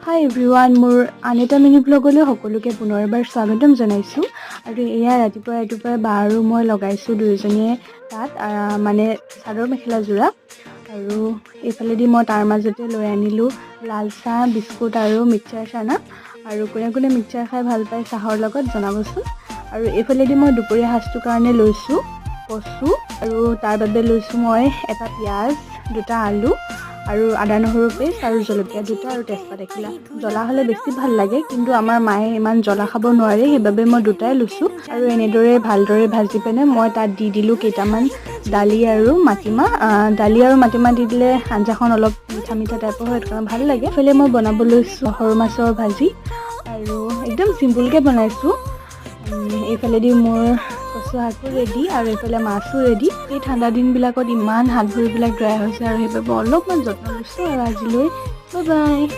হাই everyone, মোৰ আন এটা মিনি ব্লগলৈ সকলোকে পুনৰ এবাৰ স্বাগতম জনাইছোঁ। আৰু এয়া ৰাতিপুৱাই বা আৰু মই লগাইছোঁ দুয়োজনীয়ে তাত মানে চাদৰ মেখেলাযোৰা। আৰু এইফালেদি মই তাৰ মাজতে লৈ আনিলোঁ লাল চাহ, বিস্কুট আৰু মিক্সাৰ চানা। আৰু কোনে কোনে মিক্সাৰ খাই ভাল পায় চাহৰ লগত জনাবচোন। আৰু এইফালেদি মই দুপৰীয়া সাজটোৰ কাৰণে লৈছোঁ কচু, আৰু তাৰ বাবে লৈছোঁ মই এটা পিঁয়াজ, দুটা আলু আৰু আদা নহৰু পেষ্ট আৰু জলকীয়া দুটা আৰু তেজপাত এখিলা। জ্বলা হ'লে বেছি ভাল লাগে, কিন্তু আমাৰ মায়ে ইমান জ্বলা খাব নোৱাৰে, সেইবাবে মই দুটাই লৈছোঁ। আৰু এনেদৰে ভালদৰে ভাজি পিনে মই তাত দি দিলোঁ কেইটামান দালি আৰু মাটিমাহ। দালি আৰু মাটিমাহ দি দিলে আঞ্জাখন অলপ মিঠা মিঠা টাইপৰ হয়, সেইটো কাৰণে ভাল লাগে। এইফালে মই বনাব লৈছোঁ সৰু মাছৰ ভাজি, আৰু একদম চিম্পুলকৈ বনাইছোঁ। এইফালেদি মোৰ কচু শাকো ৰেডি আৰু এইফালে মাছো ৰেডি। এই ঠাণ্ডা দিনবিলাকত ইমান হাত ভৰিবিলাক ড্ৰাই হৈছে, আৰু সেইবাবে অলপমান যত্ন লৈছোঁ। আৰু আজিলৈ বাই বাই।